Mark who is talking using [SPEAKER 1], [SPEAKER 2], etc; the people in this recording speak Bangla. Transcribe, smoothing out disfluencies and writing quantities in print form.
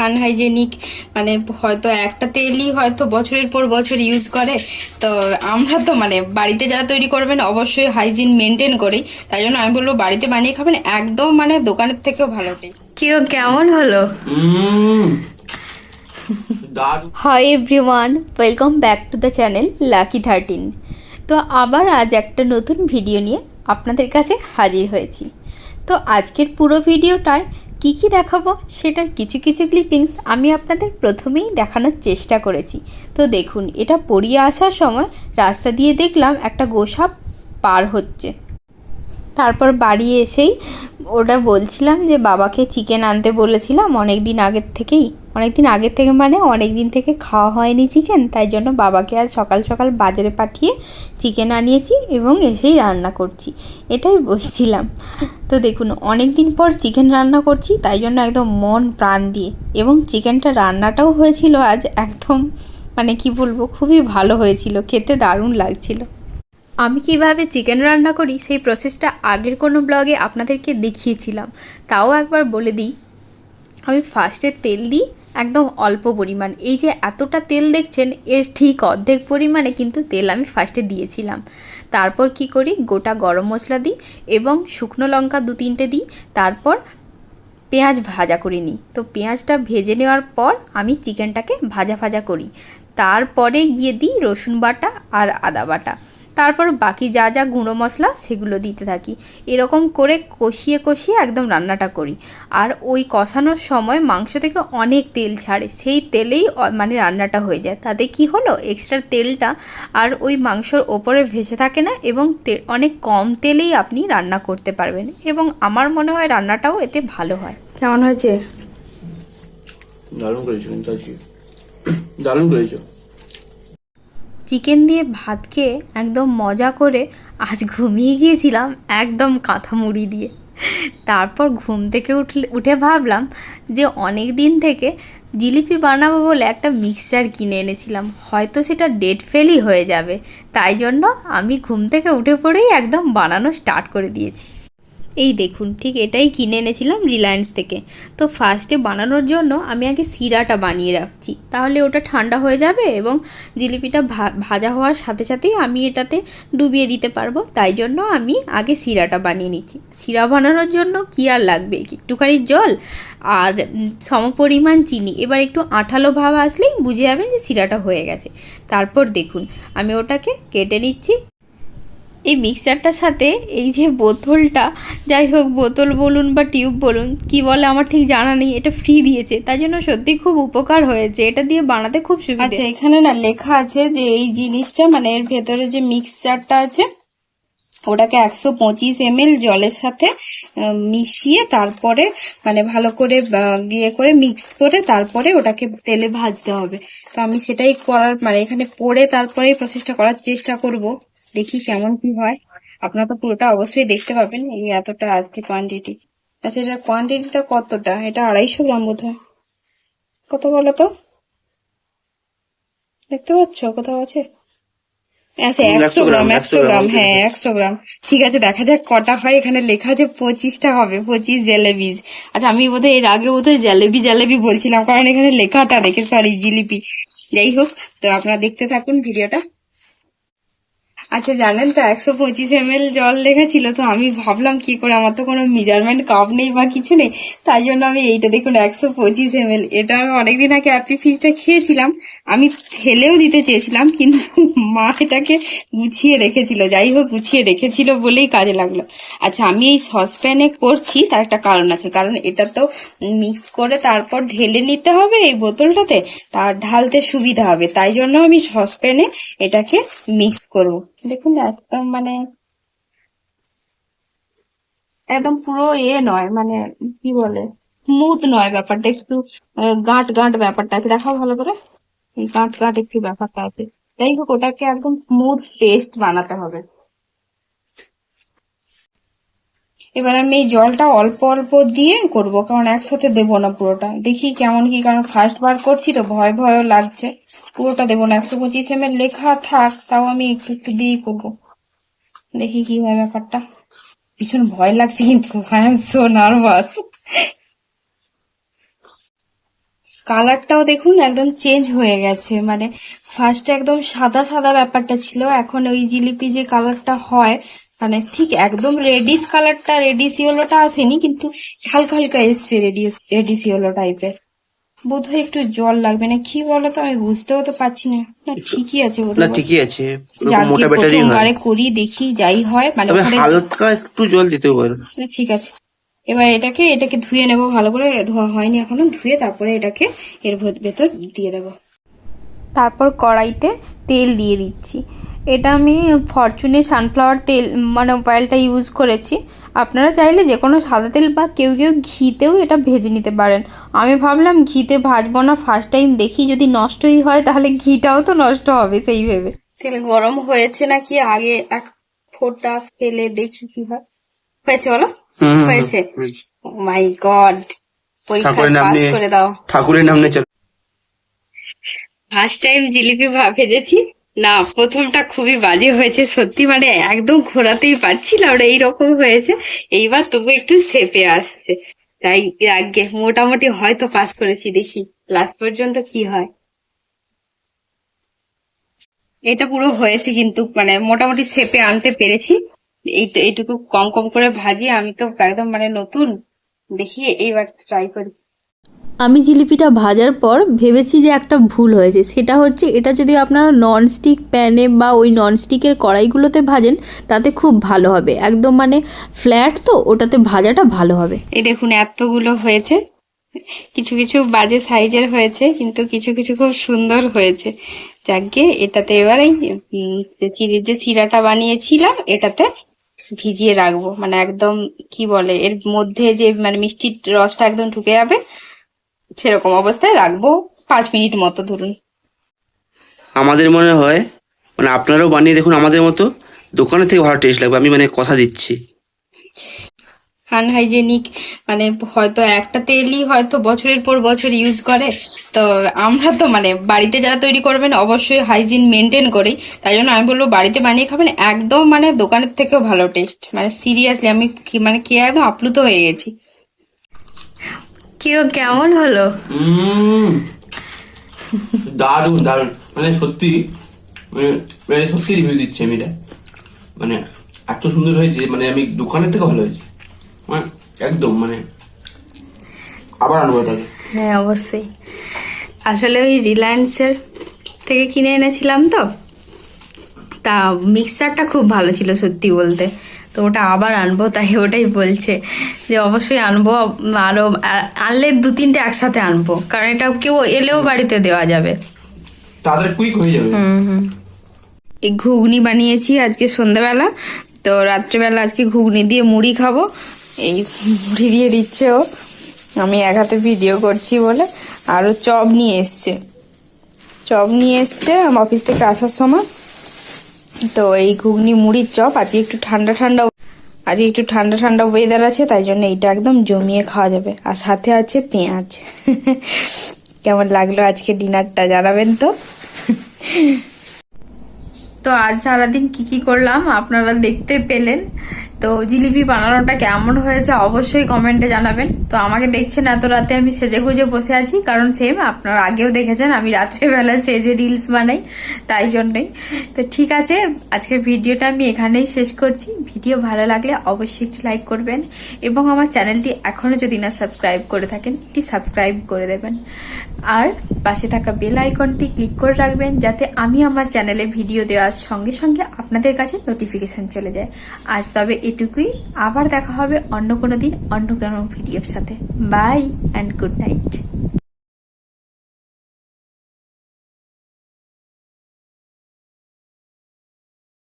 [SPEAKER 1] আনহাইজেনিক, মানে হয়তো একটা তেলই হয়তো বছরের পর বছর ইউজ করে। তো আমরা তো মানে বাড়িতে যারা তৈরি করবেন অবশ্যই হাইজিন মেনটেন করি, তাই জন্য আমি বলবো বাড়িতে বানিয়ে খাবেন, একদম মানে দোকানের থেকেও ভালো টেস্ট। কেমন হলো? Hi everyone, welcome back to the channel lucky 13। তো আবার আজ একটা নতুন ভিডিও নিয়ে আপনাদের কাছে হাজির হয়েছি। তো আজকের পুরো ভিডিওটায় কি কি দেখাবো সেটার কিছু কিছু ক্লিপিংস আমি আপনাদের প্রথমেই দেখানোর চেষ্টা করেছি। তো দেখুন, এটা পড়িয়ে আসার সময় রাস্তা দিয়ে দেখলাম একটা গোসাপ পার হচ্ছে। তারপর বাড়ি এসেই ওটা বলছিলাম যে বাবাকে চিকেন আনতে বলেছিলাম অনেক দিন আগের থেকে মানে অনেক দিন থেকে খাওয়া হয়নি চিকেন, তাই জন্য বাবাকে আজ সকাল সকাল বাজারে পাঠিয়ে চিকেন আনিয়েছি এবং এসেই রান্না করছি, এটাই বলছিলাম। তো দেখুন, অনেক দিন পর চিকেন রান্না করছি, তাই জন্য একদম মন প্রাণ দিয়ে, এবং চিকেনটা রান্নাটাও হয়েছিল আজ একদম মানে কি বলবো, খুবই ভালো হয়েছিল, খেতে দারুণ লাগছিল। আমি কিভাবে চিকেন রান্না করি সেই প্রসেসটা আগের কোনো ব্লগে আপনাদেরকে দেখিয়েছিলাম, তাও একবার বলে দিই। আমি ফার্স্টে তেল দিই একদম অল্প পরিমাণ, এই যে এতটা তেল দেখছেন এর ঠিক অর্ধেক পরিমাণে কিন্তু তেল আমি ফার্স্টে দিয়েছিলাম। তারপর কি করি, গোটা গরম মশলা দিই এবং শুকনো লঙ্কা 2-3টে দিই। তারপর পেঁয়াজ ভাজা করে নিই। তো পেঁয়াজটা ভেজে নেওয়ার পর আমি চিকেনটাকে ভাজা করি। তারপরে গিয়ে দিই রসুন বাটা আর আদা বাটা। তারপর বাকি যা যা গুঁড়ো মশলা সেগুলো দিতে থাকি। এরকম করে কষিয়ে একদম রান্নাটা করি। আর ওই কষানোর সময় মাংস থেকে অনেক তেল ছাড়ে, সেই তেলেই মানে রান্নাটা হয়ে যায়। তাতে কি হলো, এক্সট্রা তেলটা আর ওই মাংসর ওপরে ভেসে থাকে না, এবং অনেক কম তেলেই আপনি রান্না করতে পারবেন, এবং আমার মনে হয় রান্নাটাও এতে ভালো হয়। কেমন হয়েছে?
[SPEAKER 2] দারুণ করেছো, কিন্তু আজকে দারুণ করেছো।
[SPEAKER 1] চিকেন দিয়ে ভাত খেয়ে একদম মজা করে আজ ঘুমিয়ে গিয়েছিলাম একদম কাঁথা মুড়ি দিয়ে। তারপর ঘুম থেকে উঠে ভাবলাম যে অনেক দিন থেকে জিলিপি বানাবো বলে একটা মিক্সচার কিনে এনেছিলাম, হয়তো সেটা ডেট ফেলই হয়ে যাবে, তাই জন্য আমি ঘুম থেকে উঠে পড়েই একদম বানানো স্টার্ট করে দিয়েছি। এই দেখুন, ঠিক এটাই কিনে এনেছিলাম রিলায়েন্স থেকে। তো ফার্স্টে বানানোর জন্য আমি আগে শিরাটা বানিয়ে রাখছি, তাহলে ওটা ঠান্ডা হয়ে যাবে এবং জিলিপিটা ভাজা হওয়ার সাথে সাথেই আমি এটাতে ডুবিয়ে দিতে পারবো, তাই জন্য আমি আগে শিরাটা বানিয়ে নিচ্ছি। শিরা বানানোর জন্য কী আর লাগবে, একটুখানি জল আর সমপরিমাণ চিনি। এবার একটু আঠালো ভাব আসলেই বুঝে যাবেন যে শিরাটা হয়ে গেছে। তারপর দেখুন, আমি ওটাকে কেটে নিচ্ছি। এই মিক্সচারটার সাথে এই যে বোতলটা, যাই হোক বোতল বলুন বা টিউব বলুন, কি বলে আমার ঠিক জানা নেই, এটা ফ্রি দিয়েছে, তাই জন্য সত্যি খুব উপকার হয়েছে, এটা দিয়ে বানাতে খুব সুবিধা। আচ্ছা, এখানে না লেখা আছে যে এই জিনিসটা মানে এর ভেতরে যে মিক্সচারটা আছে ওটাকে 125 ml জলের সাথে মিশিয়ে তারপরে মানে ভালো করে ইয়ে করে মিক্স করে তারপরে ওটাকে তেলে ভাজতে হবে। তো আমি সেটাই করার মানে এখানে পড়ে তারপরে প্রসেসটা করার চেষ্টা করব, দেখি কেমন কি হয়। আপনারা তো পুরোটা অবশ্যই দেখতে পাবেন। এই এতটা আজকে কোয়ান্টিটি। আচ্ছা, এটা কোয়ান্টিটিটা কতটা? এটা 250 গ্রাম বোধ হয়। কত বলো তো, দেখতে পাচ্ছ কোথাও আছে? আচ্ছা, 100 গ্রাম, 100 গ্রাম, হ্যাঁ 100 গ্রাম। ঠিক আছে, দেখা যাক কটা হয়। এখানে লেখা আছে 25টা হবে, 25 জেলেবি। আচ্ছা, আমি বোধহয় এর আগে বোধহয় জেলেবি বলছিলাম, কারণ এখানে লেখাটা রেখে, সরি জিলিপি। যাই হোক, তো আপনারা দেখতে থাকুন ভিডিওটা। আচ্ছা, জানেন তো 125 ml জল লেখা ছিল, তো আমি ভাবলাম কি করে, আমার তো কোনো মেজারমেন্ট কাপ নেই বা কিছু নেই, তাই জন্য আমি এইটা দেখুন 125 ml, এটা আমি অনেকদিন আগে অ্যাপি ফিজটা খেয়েছিলাম। আমি ফেলেও দিতে চেয়েছিলাম, কিন্তু মা এটাকে গুছিয়ে রেখেছিল, যাই হোক গুছিয়ে রেখেছিল বলেই কাজে লাগলো। আচ্ছা, আমি এই সসপ্যানে করছি তার একটা কারণ আছে, কারণ এটা তো মিক্স করে তারপর ঢেলে নিতে হবে এই বোতলটাতে, তার ঢালতে সুবিধা হবে, তাই জন্য আমি সসপ্যানে এটাকে মিক্স করব। দেখুন, একদম মানে একদম পুরো নয়, মানে কি বলে, স্মুথ নয় ব্যাপারটা, একটু গাঁট গাঁট ব্যাপারটা আছে। দেখাও ভালো করে, এই গাঁট গাঁট একটু ব্যাপারটা আছে। যাই হোক, ওটাকে একদম স্মুথ পেস্ট বানাতে হবে। এবার আমি এই জলটা অল্প অল্প দিয়ে করব, কারণ একসাথে দেবো না পুরোটা। দেখি কেমন কি, কারণ ফার্স্ট বার করছি তো ভয়ও লাগছে। পুরোটা দেবো না, 125 ml লেখা থাক, তাও আমি একটু একটু দিয়েই করবো। দেখি কি হয় ব্যাপারটা। ভীষণ ভয় লাগছে কিন্তু, আই এম সো নার্ভাস। কালারটাও দেখুন একদম চেঞ্জ হয়ে গেছে, মানে ফার্স্টে একদম সাদা সাদা ব্যাপারটা ছিল, এখন ওই জিলিপি যে কালারটা হয় মানে ঠিক একদম রেডিশ কালারটা, রেডিশ ইয়েলোটা আসেনি, কিন্তু হালকা হালকা এসছে রেডিশ ইয়েলো টাইপের। বোধহয় একটু জল লাগবে না কি বলতো, আমি বুঝতেও তো পারছি না। না ঠিকই আছে
[SPEAKER 2] না
[SPEAKER 1] বোধহয়।
[SPEAKER 2] ঠিকই আছে,
[SPEAKER 1] যাকে
[SPEAKER 2] মোটা ব্যাটারি হয়,
[SPEAKER 1] প্রথমবারে করি দেখি যাই হয়, মানে
[SPEAKER 2] তবে
[SPEAKER 1] ওখানে
[SPEAKER 2] হালকা একটু জল দিতে পারো।
[SPEAKER 1] ঠিক আছে। এবার এটাকে ধুয়ে নেব, ভালো করে ধোয়া হয়নি এখনো, ধুয়ে তারপরে এটাকে এর ভেতর দিয়ে দেবো। তারপর কড়াইতে তেল দিয়ে দিচ্ছি। এটা আমি ফরচুনের সানফ্লাওয়ার তেল মানে অয়েলটা ইউজ করেছি। আপনারা চাইলে যে কোনো সাদা তেল বা কেউ কেউ ঘিতেও এটা ভেজে নিতে পারেন। আমি ভাবলাম ঘিতে ভাজবো না, ফার্স্ট টাইম দেখি যদি নষ্টই হয় তাহলে ঘিটাও তো নষ্ট হবে সেই ভেবে। তেল গরম হয়েছে নাকি আগে এক ফোঁটা ফেলে দেখি কি হয়। হয়েছে বলো? হয়েছে। মাই গড, পরীক্ষায় পাস করে দাও।
[SPEAKER 2] ঠাকুরের নাম নিয়ে চলো।
[SPEAKER 1] ফার্স্ট টাইম জিলিপি ভেজেছি না, প্রথমটা খুবই বাজে হয়েছে সত্যি, মানে একদম ঘোরাতেই পারছিলাম না, এইরকম হয়েছে। এইবার তবু একটু শেপে আসছে, তাই আগে মোটামুটি হয়তো পাস করেছি, দেখি লাস্ট পর্যন্ত কি হয়। এটা পুরো হয়েছে কিন্তু মানে মোটামুটি শেপে আনতে পেরেছি। এইটুকু কম কম করে ভাজি, আমি তো একদম মানে নতুন, দেখি এইবার ট্রাই করি। আমি জিলিপিটা ভাজার পর ভেবেছি যে একটা ভুল হয়েছে, সেটা হচ্ছে এটা যদি আপনারা ননস্টিক প্যানে বা ওই ননস্টিকের কড়াইগুলোতে ভাজেন তাতে খুব ভালো হবে, একদম মানে ফ্ল্যাট তো ওটাতে ভাজাটা ভালো হবে। এই দেখুন এতগুলো হয়েছে, কিছু কিছু বাজে সাইজের হয়েছে কিন্তু কিছু কিছু খুব সুন্দর হয়েছে। যাকে এটাতে এবার এই চিনির যে সিরাটা বানিয়েছিলাম এটাতে ভিজিয়ে রাখবো, মানে একদম কি বলে এর মধ্যে যে মানে মিষ্টির রসটা একদম ঢুকে যাবে সেরকম অবস্থায় রাখবো 5 মিনিট মতো ধরুন।
[SPEAKER 2] আমাদের মনে হয় মানে আপনারাও বানিয়ে দেখুন, আমাদের মতো দোকানের থেকে ভালো টেস্ট লাগবে, আমি মানে কথা দিচ্ছি।
[SPEAKER 1] আনহাইজেনিক মানে হয়তো একটা তেলই হয়তো বছরের পর বছর ইউজ করে, তো আমরা তো মানে বাড়িতে যারা তৈরি করবেন অবশ্যই হাইজিন মেনটেন করি, তাই জন্য আমি বলবো বাড়িতে বানিয়ে খাবেন, একদম মানে দোকানের থেকেও ভালো টেস্ট, মানে সিরিয়াসলি আমি মানে খেয়ে একদম আপ্লুত হয়ে গেছি। কেমন হলো?
[SPEAKER 2] দারুণ দারুণ, মানে সত্যি মানে সত্যি রিভিউ দিচ্ছি আমি, এটা মানে এত সুন্দর হয়েছে, মানে আমি দোকানের থেকে ভালো হয়েছে, মানে একদম মানে আবার আনবো এটাকে।
[SPEAKER 1] হ্যাঁ অবশ্যই, আসলে ওই রিলায়েন্সের থেকে কিনে এনেছিলাম তো, তা মিক্সারটা খুব ভালো ছিল সত্যি বলতে, তো ওটা আবার আনবো, তাই ওটাই বলছে যে অবশ্যই আনবো, আরো আনলে 2-3টে একসাথে আনবো, কারণ এটা কেউ এলেও বাড়িতে দেওয়া যাবে,
[SPEAKER 2] তাড়াতাড়ি কুইক হয়ে যাবে।
[SPEAKER 1] এই ঘুগনি বানিয়েছি আজকে সন্ধ্যাবেলা, তো রাত্রেবেলা আজকে ঘুগনি দিয়ে মুড়ি খাবো। এই মুড়ি দিয়ে দিচ্ছে ও, আমি এক হাতে ভিডিও করছি বলে। আরও চপ নিয়ে এসছে অফিস থেকে আসার সময়, তো এই ঘুগনি মুড়ির চপ। আজকে একটু ঠান্ডা ঠান্ডা ওয়েদার আছে, তাই জন্য এইটা একদম জমিয়ে খাওয়া যাবে, আর সাথে আছে পেঁয়াজ। কেমন লাগলো আজকে ডিনারটা জানাবেন তো। তো আজ সারাদিন কি করলাম আপনারা দেখতে পেলেন, তো জিলিপি বানানোটা কেমন হয়েছে অবশ্যই কমেন্টে জানাবেন। তো আমাকে দেখছেন এত রাতে আমি সেজে গুজে বসে আছি, কারণ সেম আপনারা আগেও দেখেছেন আমি রাত্রেবেলা সেজে রিলস বানাই, তাই জন্যই। তো ঠিক আছে, আজকের ভিডিওটা আমি এখানেই শেষ করছি। ভিডিও ভালো লাগলে অবশ্যই একটু লাইক করবেন, এবং আমার চ্যানেলটি এখনো যদি না সাবস্ক্রাইব করে থাকেন একটি সাবস্ক্রাইব করে দেবেন, আর পাশে থাকা বেল আইকনটি ক্লিক করে রাখবেন, যাতে আমি আমার চ্যানেলে ভিডিও দেওয়ার সঙ্গে সঙ্গে আপনাদের কাছে নোটিফিকেশন চলে যায়। আজ তবে এটুকুই, আবার দেখা হবে অন্য কোনো দিন অন্য কোনো ভিডিওর সাথে। Bye and good night.